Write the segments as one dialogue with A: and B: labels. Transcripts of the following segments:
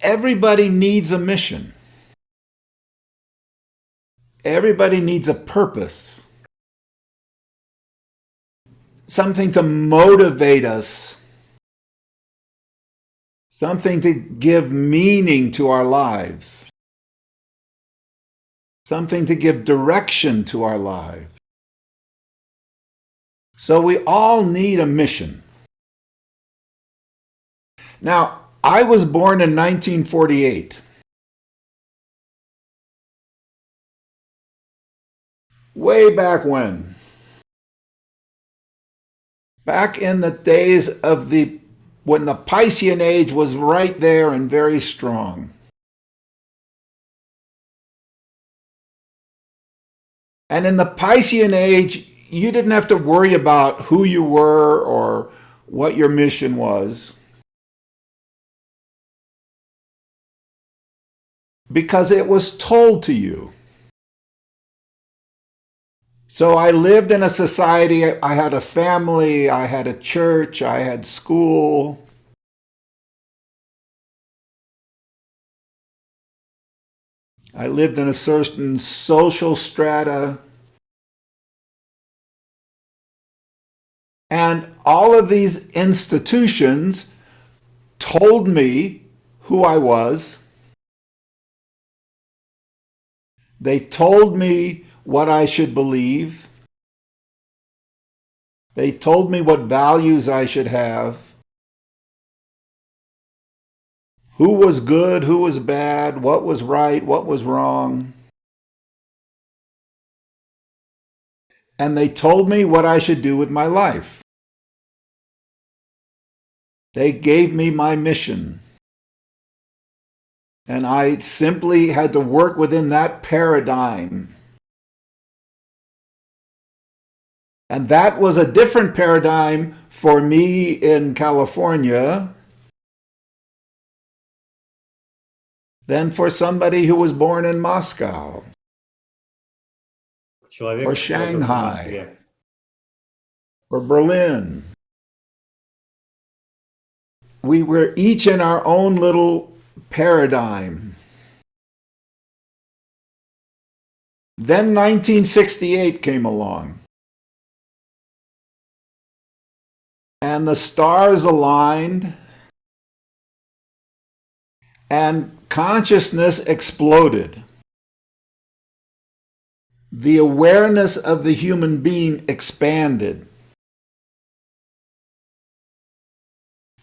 A: everybody needs a mission. Everybody needs a purpose. Something to motivate us. Something to give meaning to our lives. Something to give direction to our lives. So we all need a mission. Now, I was born in 1948. Way back when. Back in the days of when the Piscean age was right there and very strong. And in the Piscean age, you didn't have to worry about who you were or what your mission was, because it was told to you. So I lived in a society, I had a family, I had a church, I had school. I lived in a certain social strata. And all of these institutions told me who I was. They told me what I should believe. They told me what values I should have. Who was good, who was bad, what was right, what was wrong. And they told me what I should do with my life. They gave me my mission. And I simply had to work within that paradigm. And that was a different paradigm for me in California than for somebody who was born in Moscow or Shanghai or Berlin. We were each in our own little paradigm. Then 1968 came along. And the stars aligned, and consciousness exploded. The awareness of the human being expanded.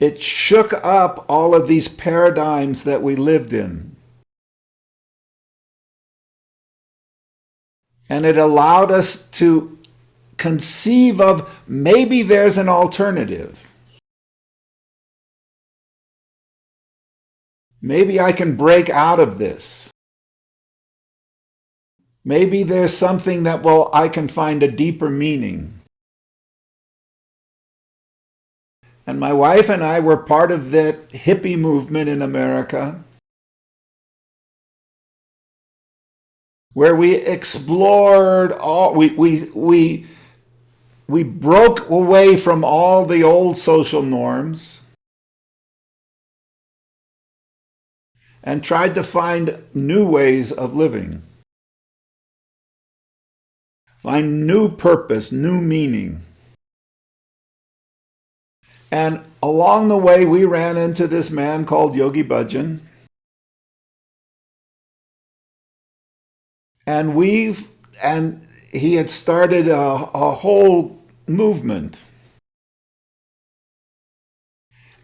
A: It shook up all of these paradigms that we lived in. And it allowed us to conceive of maybe there's an alternative. Maybe I can break out of this. Maybe there's something that, I can find a deeper meaning. And my wife and I were part of that hippie movement in America, where we explored we broke away from all the old social norms and tried to find new ways of living. Find new purpose, new meaning. And along the way, we ran into this man called Yogi Bhajan. And he had started a whole movement.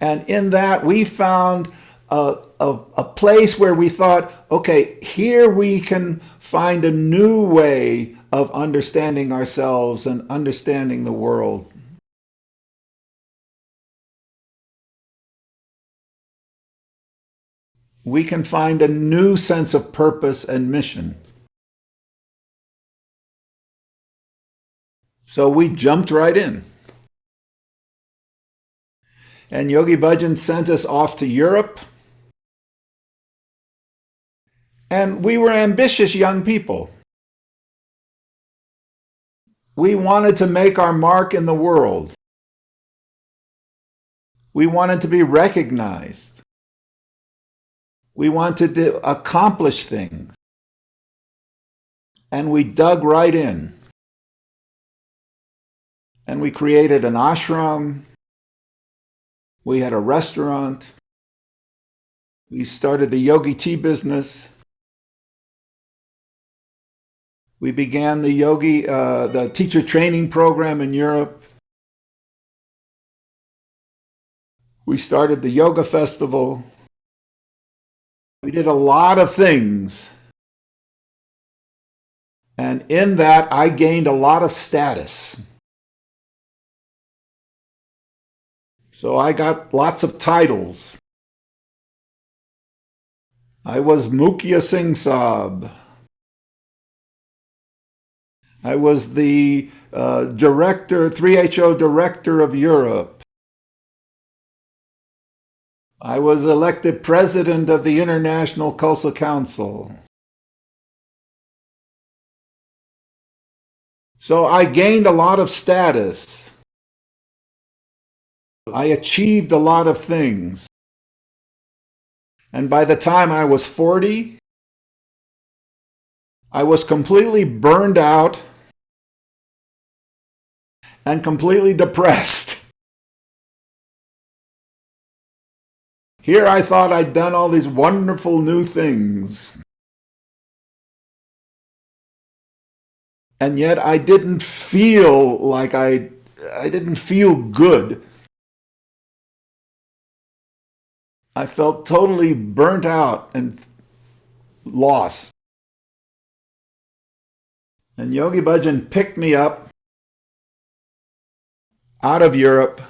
A: And in that, we found a place where we thought, okay, here we can find a new way of understanding ourselves and understanding the world. We can find a new sense of purpose and mission. So we jumped right in. And Yogi Bhajan sent us off to Europe. And we were ambitious young people. We wanted to make our mark in the world. We wanted to be recognized. We wanted to accomplish things. And we dug right in. And we created an ashram. We had a restaurant. We started the yogi tea business. We began the teacher training program in Europe. We started the yoga festival. We did a lot of things. And in that, I gained a lot of status. So I got lots of titles. I was Mukhya Singh Saab. I was the director, 3HO director of Europe. I was elected president of the International Khalsa Council. So I gained a lot of status. I achieved a lot of things. And by the time I was 40, I was completely burned out and completely depressed. Here I thought I'd done all these wonderful new things. And yet I didn't feel like I didn't feel good. I felt totally burnt out and lost. And Yogi Bhajan picked me up out of Europe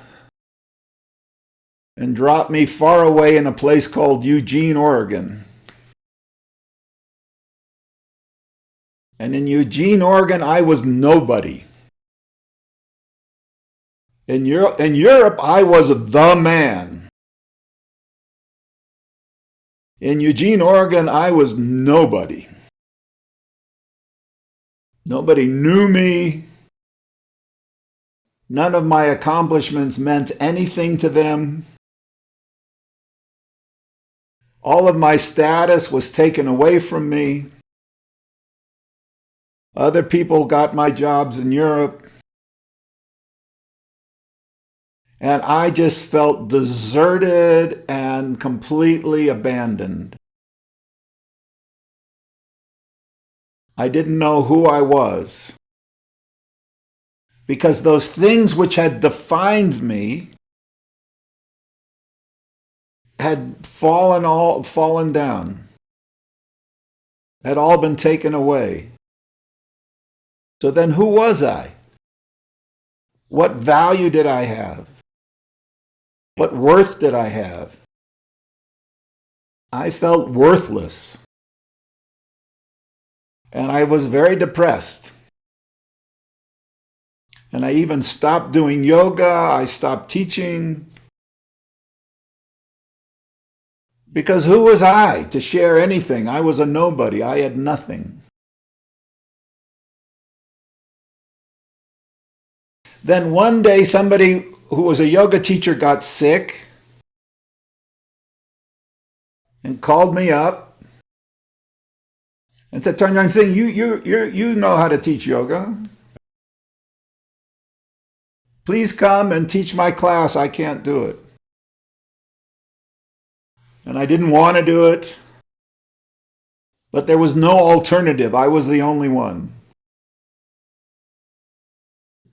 A: and dropped me far away in a place called Eugene, Oregon. And in Eugene, Oregon, I was nobody. In Europe, I was the man. In Eugene, Oregon, I was nobody. Nobody knew me. None of my accomplishments meant anything to them. All of my status was taken away from me. Other people got my jobs in Europe. And I just felt deserted and completely abandoned. I didn't know who I was. Because those things which had defined me had fallen down, had all been taken away. So then who was I? What value did I have? What worth did I have? I felt worthless. And I was very depressed. And I even stopped doing yoga. I stopped teaching. Because who was I to share anything? I was a nobody. I had nothing. Then one day somebody who was a yoga teacher got sick and called me up and said, Tarn Taran Singh, you know how to teach yoga. Please come and teach my class. I can't do it. And I didn't want to do it. But there was no alternative. I was the only one.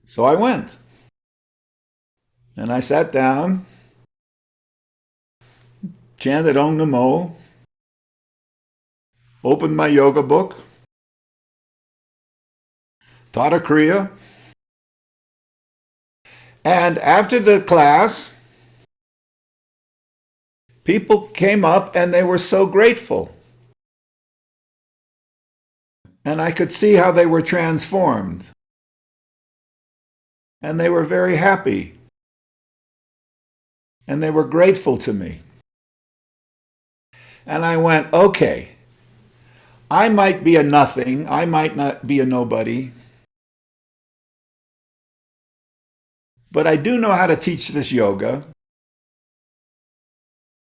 A: So I went. And I sat down, chanted Om Namo, opened my yoga book, taught a Kriya. And after the class, people came up and they were so grateful. And I could see how they were transformed. And they were very happy. And they were grateful to me. And I went, okay, I might be a nothing, I might not be a nobody, but I do know how to teach this yoga.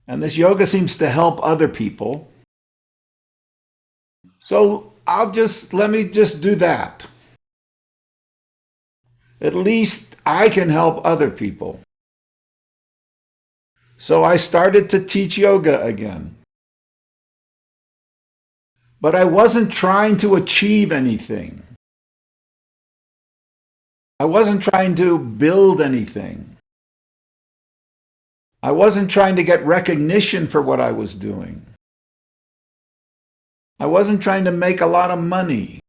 A: And this yoga seems to help other people. So let me just do that. At least I can help other people. So I started to teach yoga again. But I wasn't trying to achieve anything. I wasn't trying to build anything. I wasn't trying to get recognition for what I was doing. I wasn't trying to make a lot of money.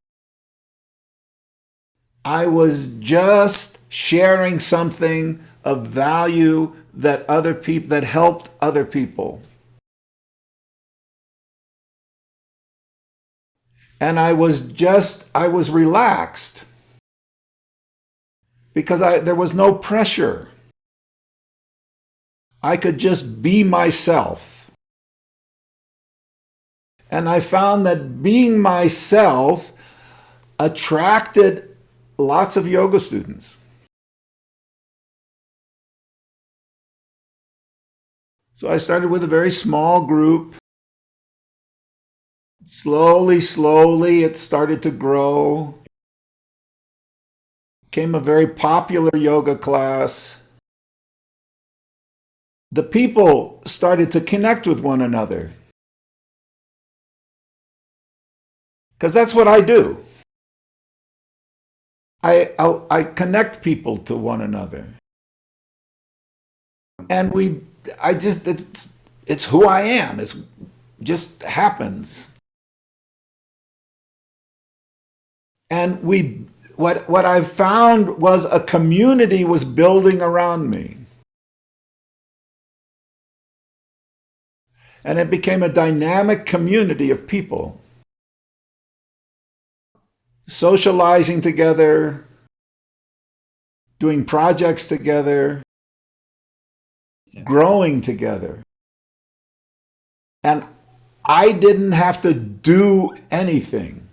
A: I was just sharing something of value that helped other people. And I was relaxed because there was no pressure. I could just be myself. And I found that being myself attracted lots of yoga students. So I started with a very small group. Slowly, it started to grow. Became a very popular yoga class. The people started to connect with one another. Because that's what I do. I connect people to one another. And it's who I am. It just happens. And what I found was a community was building around me. And it became a dynamic community of people. Socializing together, doing projects together, growing together. And I didn't have to do anything.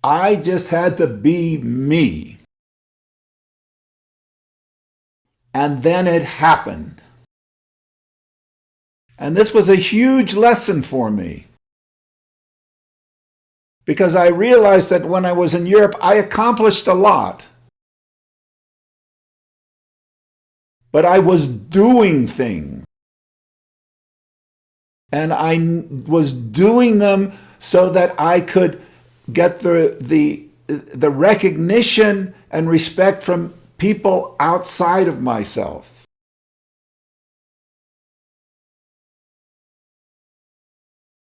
A: I just had to be me. And then it happened. And this was a huge lesson for me. Because I realized that when I was in Europe, I accomplished a lot. But I was doing things. And I was doing them so that I could get the recognition and respect from people outside of myself.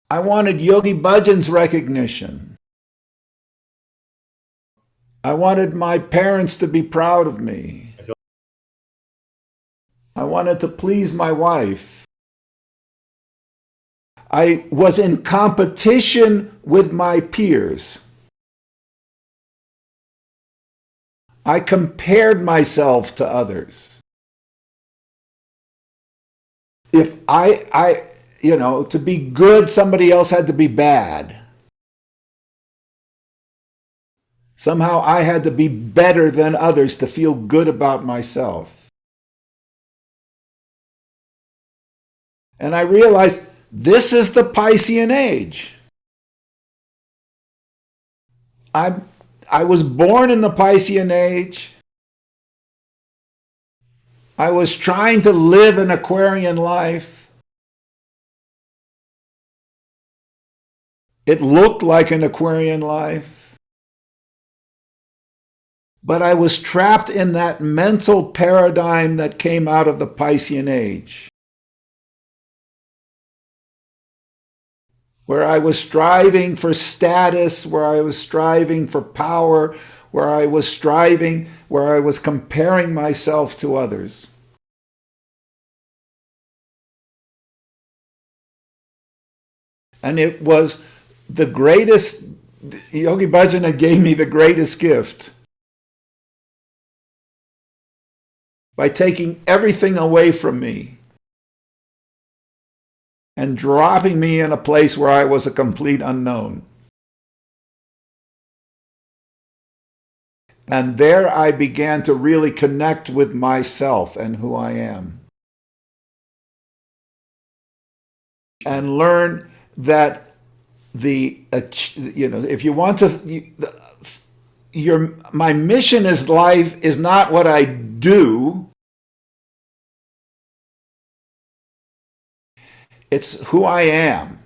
A: I wanted Yogi Bhajan's recognition. I wanted my parents to be proud of me. I wanted to please my wife. I was in competition with my peers. I compared myself to others. If to be good, somebody else had to be bad. Somehow I had to be better than others to feel good about myself. And I realized this is the Piscean age. I was born in the Piscean age. I was trying to live an Aquarian life. It looked like an Aquarian life. But I was trapped in that mental paradigm that came out of the Piscean age, where I was striving for status, where I was striving for power, where I was comparing myself to others. And it was the greatest, Yogi Bhajan gave me the greatest gift by taking everything away from me and dropping me in a place where I was a complete unknown. And there I began to really connect with myself and who I am. and learn that if you want to, my mission is life is not what I do, it's who I am.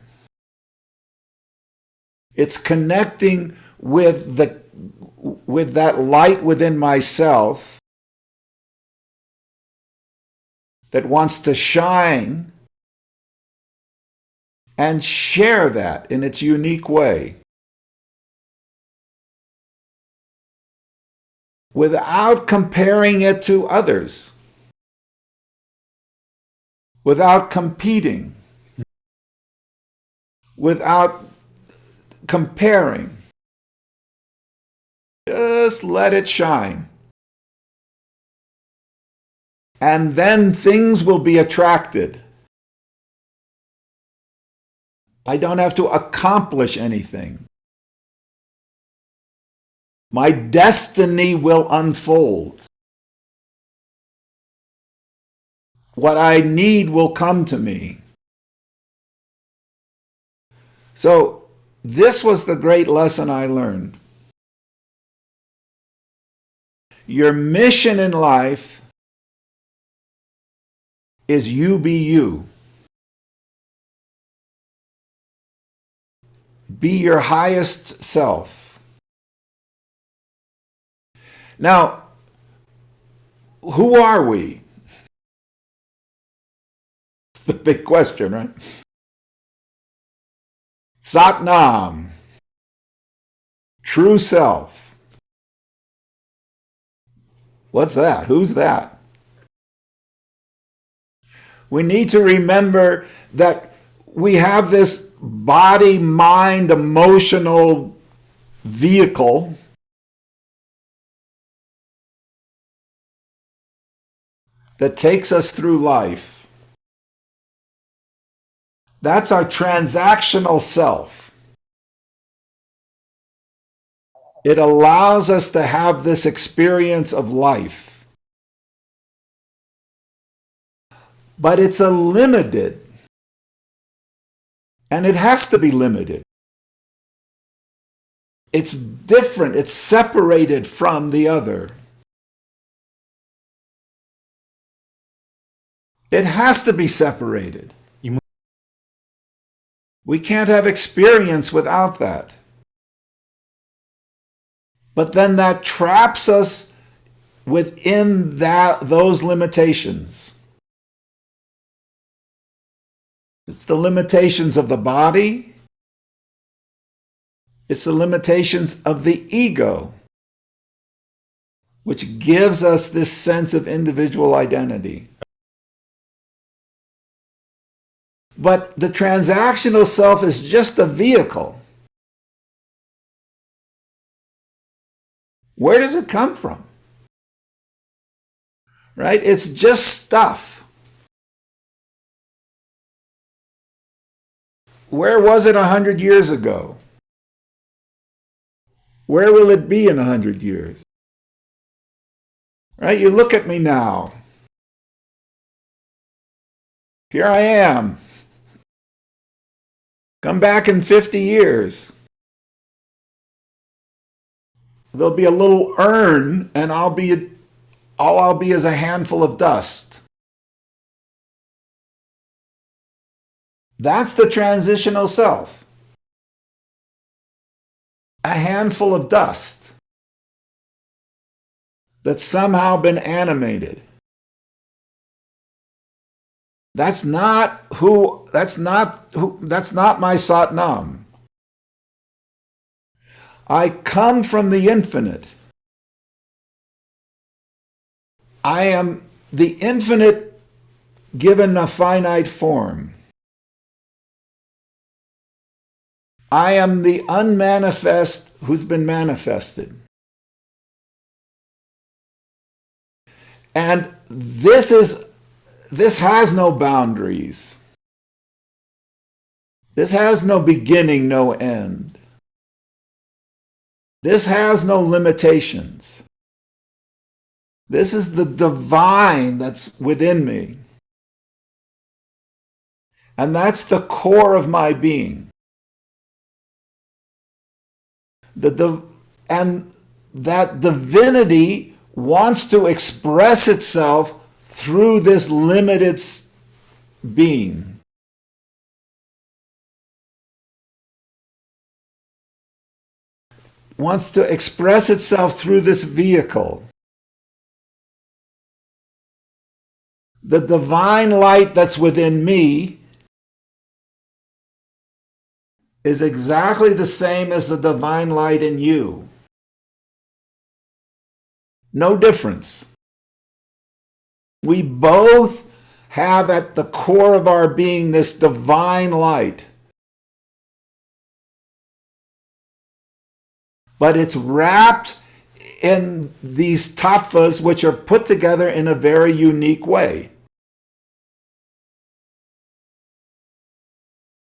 A: It's connecting with that light within myself that wants to shine and share that in its unique way without comparing it to others, without competing, without comparing. Just let it shine. And then things will be attracted. I don't have to accomplish anything. My destiny will unfold. What I need will come to me. So this was the great lesson I learned. Your mission in life is you be you. Be your highest self. Now, who are we? It's the big question, right? Sat Nam, true self. What's that? Who's that? We need to remember that we have this body, mind, emotional vehicle that takes us through life. That's our transactional self. It allows us to have this experience of life. But it's a limited, and it has to be limited. It's different, it's separated from the other. It has to be separated. We can't have experience without that. But then that traps us within those limitations. It's the limitations of the body. It's the limitations of the ego, which gives us this sense of individual identity. But the transactional self is just a vehicle. Where does it come from? Right? It's just stuff. Where was it 100 years ago? Where will it be in 100 years? Right? You look at me now. Here I am. Come back in 50 years. There'll be a little urn, and all I'll be is a handful of dust. That's the transitional self. A handful of dust that's somehow been animated. That's not my Sat Nam. I come from the infinite. I am the infinite given a finite form. I am the unmanifest who's been manifested. And this has no boundaries. This has no beginning, no end. This has no limitations. This is the divine that's within me. And that's the core of my being. And that divinity wants to express itself through this limited being. Wants to express itself through this vehicle. The divine light that's within me is exactly the same as the divine light in you. No difference. We both have at the core of our being this divine light. But it's wrapped in these tattvas, which are put together in a very unique way.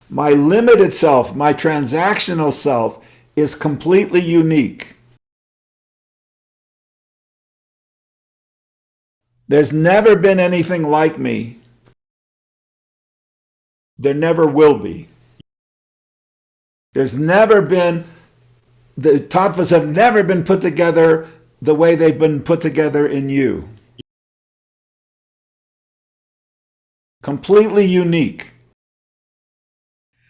A: My limited self, my transactional self, is completely unique. There's never been anything like me. There never will be. There's never been, the tattvas have never been put together the way they've been put together in you. Completely unique.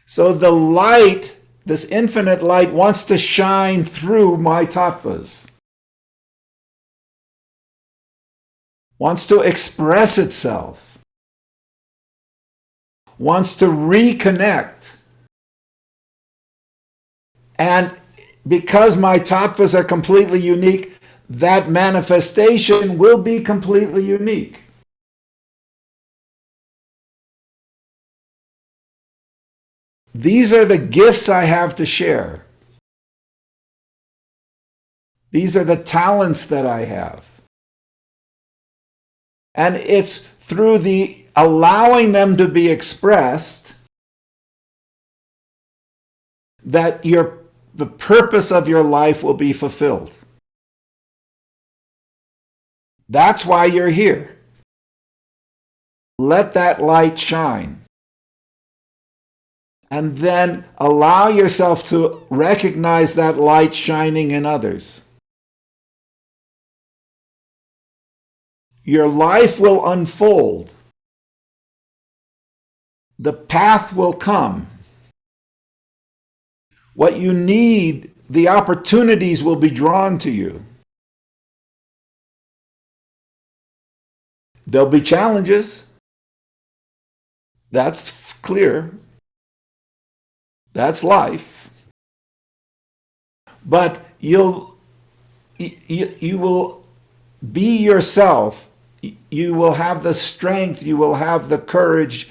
A: So the light, this infinite light, wants to shine through my tattvas. Wants to express itself. Wants to reconnect. And because my tattvas are completely unique, that manifestation will be completely unique. These are the gifts I have to share. These are the talents that I have. And it's through the allowing them to be expressed that the purpose of your life will be fulfilled. That's why you're here. Let that light shine. And then allow yourself to recognize that light shining in others. Your life will unfold. The path will come. What you need, the opportunities will be drawn to you. There'll be challenges. That's clear. That's life. But you will be yourself. You will have the strength, you will have the courage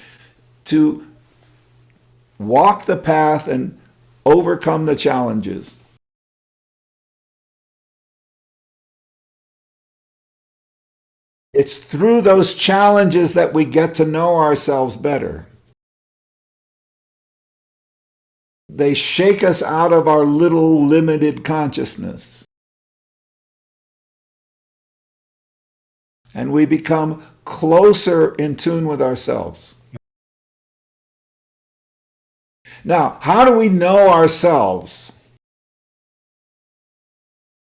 A: to walk the path and overcome the challenges. It's through those challenges that we get to know ourselves better. They shake us out of our little limited consciousness. And we become closer in tune with ourselves. Now, how do we know ourselves?